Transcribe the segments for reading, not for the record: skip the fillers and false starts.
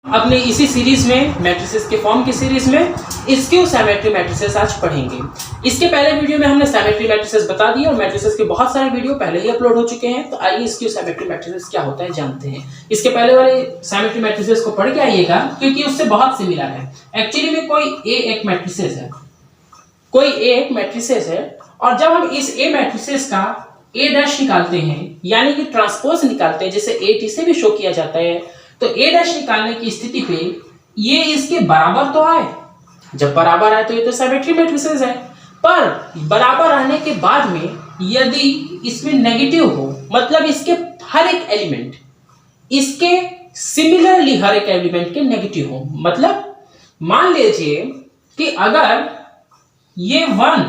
अपने इसी सीरीज में मैट्रिसेस के फॉर्म की सीरीज में स्क्यू सिमेट्री मैट्रिसेस आज पढ़ेंगे। इसके पहले वीडियो में हमने सिमेट्री मैट्रिसेस बता दिए और मैट्रिसेस के बहुत सारे वीडियो पहले ही अपलोड हो चुके हैं। तो आइए स्क्यू सिमेट्री मैट्रिसेस क्या होता है जानते हैं। इसके पहले वाले सिमेट्री मैट्रिसेस को पढ़ के आइएगा क्योंकि उससे बहुत सिमिलर है। एक्चुअली में कोई ए एक मैट्रिसेस है, कोई ए एक मैट्रिसेस है और जब हम इस ए मैट्रिसेस का ए डैश निकालते हैं यानी कि ट्रांसपोज निकालते हैं, जैसे ए टी से भी शो किया जाता है, तो ए डैश निकालने की स्थिति पे ये इसके बराबर तो आए। जब बराबर आए तो ये तो सिमेट्री मैट्रिसेस है, पर बराबर आने के बाद में यदि इसमें नेगेटिव हो, मतलब इसके हर एक एलिमेंट इसके सिमिलरली हर एक एलिमेंट के नेगेटिव हो, मतलब मान लीजिए कि अगर ये 1,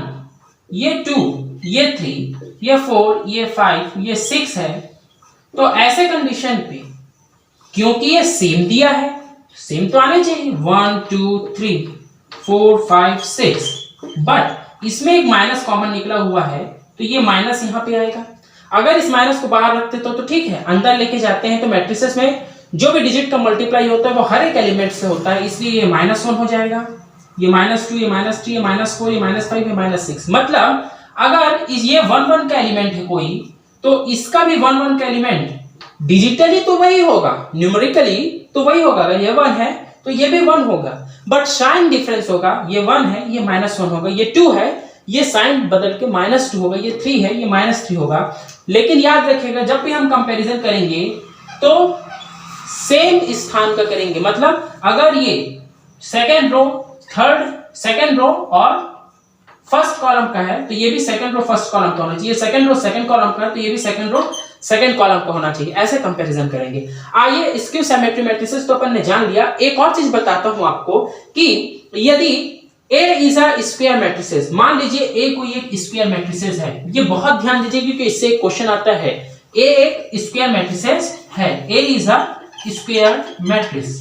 ये 2, ये 3, ये 4, ये 5, ये 6 है, तो ऐसे कंडीशन पे क्योंकि ये सेम दिया है, सेम तो आने चाहिए 1 2 3 4 5 6, बट इसमें एक माइनस कॉमन निकला हुआ है तो ये माइनस यहाँ पे आएगा। अगर इस माइनस को बाहर रखते तो ठीक है, अंदर लेके जाते हैं तो मैट्रिसेस में जो भी डिजिट का मल्टीप्लाई होता है वो हर एक एलिमेंट से होता है, इसलिए ये -1 हो जाएगा, ये -2, ये -3, ये -4, ये -5, ये -6। मतलब अगर ये 1 1 का एलिमेंट है कोई, तो इसका भी 1 1 का एलिमेंट डिजिटली तो वही होगा, न्यूमेरिकली तो वही होगा। अगर ये 1 है तो ये भी 1 होगा, बट साइन डिफरेंस होगा। ये 1 है, ये -1 होगा, ये 2 है, ये साइन बदल के -2 होगा, ये 3 है, ये -3 होगा। लेकिन याद रखिएगा जब भी हम कंपैरिजन करेंगे तो सेम स्थान का करेंगे, मतलब अगर ये सेकंड रो और फर्स्ट कॉलम का है तो ये भी सेकंड रो फर्स्ट कॉलम का होना चाहिए, सेकंड रो सेकंड कॉलम का है तो ये भी सेकंड रो सेकंड कॉलम का होना चाहिए। ऐसे कंपैरिजन करेंगे। आइए स्क्यू सिमेट्री मैट्रिसेस तो अपन ने जान लिया। एक और चीज बताता हूं आपको कि यदि A is a square matrices, मान लीजिए A कोई एक स्क्वायर मैट्रिसेस है, ये बहुत ध्यान दीजिए क्योंकि इससे एक क्वेश्चन आता है। A एक स्क्वायर मैट्रिसेस है, A is a square matrix,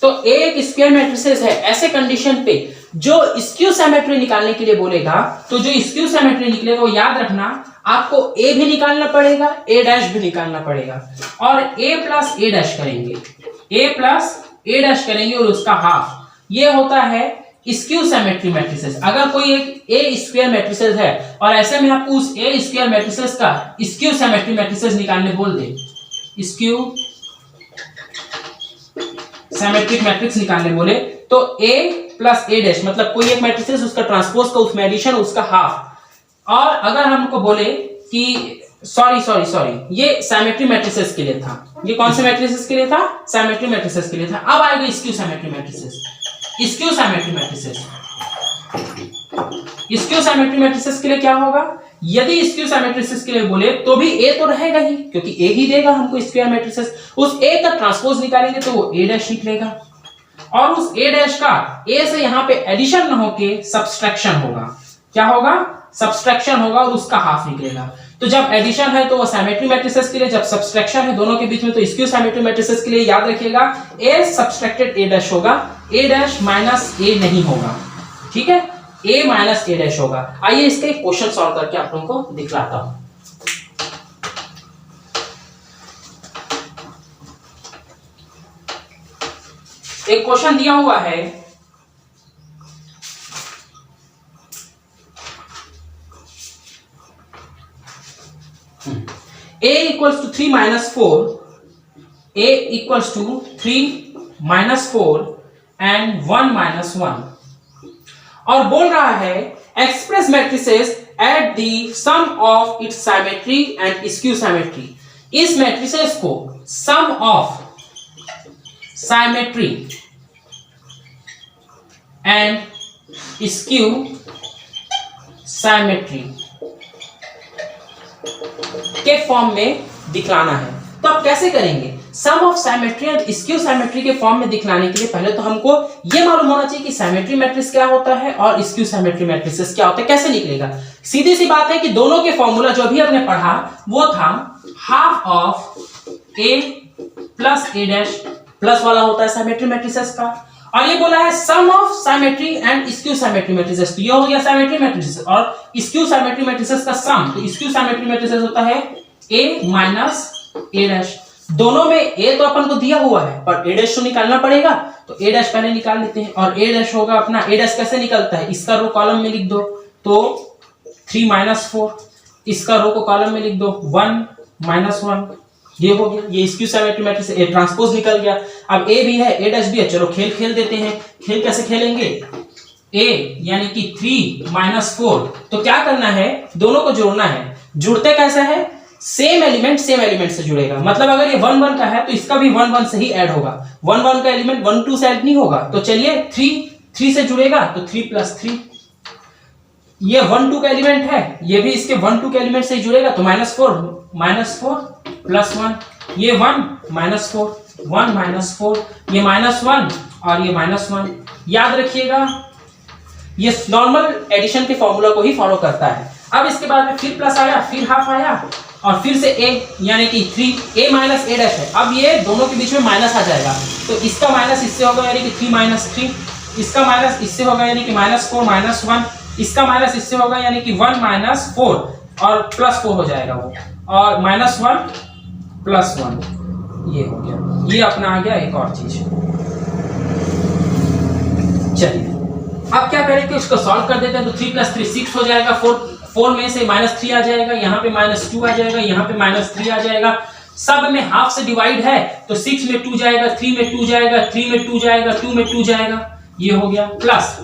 तो A एक स्क्वायर मैट्रिसेस है। ऐसे कंडीशन पे जो स्क्यू सिमेट्री निकालने के लिए बोलेगा, तो जो स्क्यू सिमेट्री निकलेगा वो याद रखना आपको A भी निकालना पड़ेगा, A डैश भी निकालना पड़ेगा और A प्लस A डैश करेंगे, A प्लस A डैश करेंगे और उसका हाफ। ये होता है स्क्यू सिमेट्री मैट्रिसेस। अगर कोई एक A स्क्वायर मैट्रिसेस है और ऐसे में आपको उस A स्क्वायर मैट्रिसेस का स्क्यू सिमेट्री मैट्रिसेस निकालने बोल दे, स्क्यू सिमेट्रिक मैट्रिक्स निकालने बोले, तो A प्लस A डैश मतलब कोई एक मैट्रिसेस, उसका ट्रांसपोज का उसमें एडिशन, उसका हाफ। और अगर हमको बोले कि सॉरी ये सिमेट्री मैट्रिसेस के लिए था, ये कौन से मैट्रिसेस के लिए था? सिमेट्री मैट्रिसेस के लिए था। अब आएगा skew symmetry matrices. Skew symmetry matrices, skew symmetry matrices के लिए क्या होगा? यदि स्क्यू सिमेट्रिसेस के लिए बोले तो भी A तो रहेगा ही, क्योंकि A ही देगा हमको स्क्वायर मैट्रिसेस। उस A का ट्रांसपोज निकालेंगे तो वो A डैश निकलेगा और उस A डैश का A से यहां पे एडिशन न होके सब्सट्रैक्शन होगा। क्या होगा? सब्सट्रैक्शन होगा और उसका हाफ निकलेगा। तो जब एडिशन है तो वो सिमेट्री मैट्रिसेस के लिए, जब सब्सट्रैक्शन है दोनों के बीच में तो स्क्यू सिमेट्री मैट्रिसेस के लिए याद रखिएगा A सब्सट्रैक्टेड A डैश होगा, A डैश माइनस A नहीं होगा, ठीक है, A माइनस A डैश होगा। आइए इसका एक क्वेश्चन सॉल्व करके आप लोगों को दिखलाता हूं। एक क्वेश्चन दिया हुआ है, A equals to 3 minus 4, A equals to 3 minus 4 and 1 minus 1, और बोल रहा है express matrices at the sum of its symmetry and skew symmetry. इस मैट्रिसेस को sum of symmetry and skew symmetry के फॉर्म में दिखलाना है। तो अब कैसे करेंगे? Sum of symmetry and skew symmetry के फॉर्म में दिखलाने के लिए पहले तो हमको ये मालूम होना चाहिए कि सिमेट्री मैट्रिक्स क्या होता है और स्क्यू सिमेट्री मैट्रिसेस क्या होता है, कैसे निकलेगा। सीधी सी बात है कि दोनों के फॉर्मूला जो भी हमने पढ़ा वो था half of A plus A dash, plus वाला होता है सिमेट्री मैट्रिसेस का, और ये बोला है sum of symmetry and skew symmetry matrices. तो ये हो गया सिमेट्री मैट्रिसेस और स्क्यू सिमेट्री मैट्रिसेस का सम। तो स्क्यू सिमेट्री मैट्रिसेस होता है A माइनस A डैश। दोनों में ए तो अपन को दिया हुआ है और ए डैश तो निकालना पड़ेगा, तो ए डैश पहले निकाल लेते हैं। और ए डैश होगा अपना, ए डैश कैसे निकलता है, इसका रो कॉलम में लिख दो तो 3 - 4, इसका रो को कॉलम में लिख दो 1 - 1, ये हो गया। ये skew symmetry matrix A transpose निकल गया। अब ए भी है, ए डैश भी है, चलो खेल खेल देते हैं। खेल कैसे खेलेंगे, ए यानी कि 3 - 4, तो क्या करना है, दोनों को जोड़ना है। जुड़ते कैसे है, सेम एलिमेंट से जुड़ेगा। मतलब अगर ये 1 1 का है तो इसका भी 1 1 से ही ऐड होगा। 1 1 का एलिमेंट 1 2 से ऐड नहीं होगा। तो चलिए 3 से जुड़ेगा तो 3 + 3। ये 1 2 का एलिमेंट है, ये भी इसके 1 2 के एलिमेंट से ही जुड़ेगा तो -4 + 1, ये 1 - 4, 1 - 4, ये -1 और ये -1। याद रखिएगा ये नॉर्मल एडिशन के फॉर्मूला को ही फॉलो करता है। अब इसके बाद में फिर प्लस आया, फिर हाफ आया और फिर से ए यानी कि 3 a - a डैश है। अब ये दोनों के बीच में माइनस आ जाएगा, तो इसका माइनस इससे होगा यानी कि 3 - 3, इसका माइनस इससे होगा यानी कि -4 - 1, इसका माइनस इससे होगा यानी कि 1 - 4 और +4 हो जाएगा वो, और -1 + 1 ये हो गया। ये अपना आ गया एक और चीज। चलिए अब क्या करें कि उसको सॉल्व कर देते हैं। तो 3 + 3 6 हो जाएगा, 4 में से -3 आ जाएगा, यहाँ पे -2 आ जाएगा, यहाँ पे -3 आ जाएगा। सब में हाफ से डिवाइड है तो 6 में 2 जाएगा, 3 में 2 जाएगा, 3 में 2 जाएगा, 2 में 2 जाएगा, ये हो गया। प्लस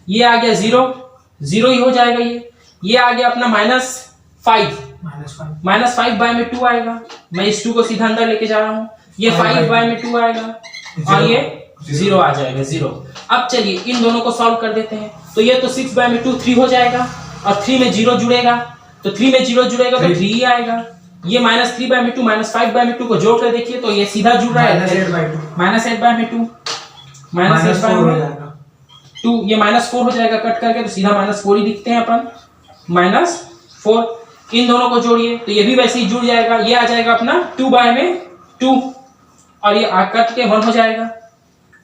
ये आ गया 0 ही हो जाएगा। ये आ गया अपना -5 में 2 आएगा। मैं इस 2 को सीधा अंदर लेके जा रहा हूँ। ये 5 में 2 आएगा और ये 0 आ जाएगा 0। अब चलिए इन दोनों को सॉल्व कर देते हैं। तो ये तो 6 में 2 3 हो जाएगा और 3 में 0 जुड़ेगा, तो 3 में 0 जुड़ेगा तो 3 ही आएगा। ये -3 में 2 -5 में 2 को जोड़ कर देखिए तो ये सीधा जुड़ रहा है -8 में 2 -2, ये -4 हो जाएगा कट करके, तो सीधा -4 ही दिखते हैं अपन, -4। इन दोनों को जोड़िए तो ये भी वैसे ही जुड़ जाएगा। ये आ जाएगा अपना 2 में 2 और ये कट के 1 हो जाएगा,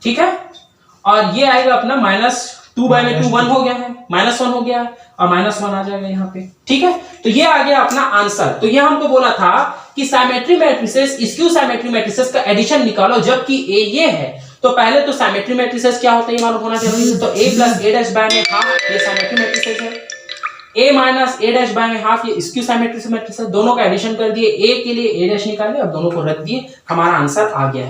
ठीक है। और ये आएगा अपना -2 में 2 1 हो गया है, -1 हो गया है और -1 आ जाएगा यहाँ पे, ठीक है। तो ये आ गया अपना आंसर। तो ये हमको बोला था कि symmetry matrices, skew symmetry matrices का एडिशन निकालो जबकि ए ये है। तो पहले तो सिमेट्री मैट्रिसेस क्या होता है ये मालूम होना जरूरी है। तो a + a' बाय में हाफ ये सिमेट्री मैट्रिसेस है, a - a' बाय में हाफ ये स्क्यू सिमेट्री मैट्रिसेस। दोनों का एडिशन कर दिए, a के लिए a' निकाले और दोनों को रख दिए, हमारा आंसर आ गया है।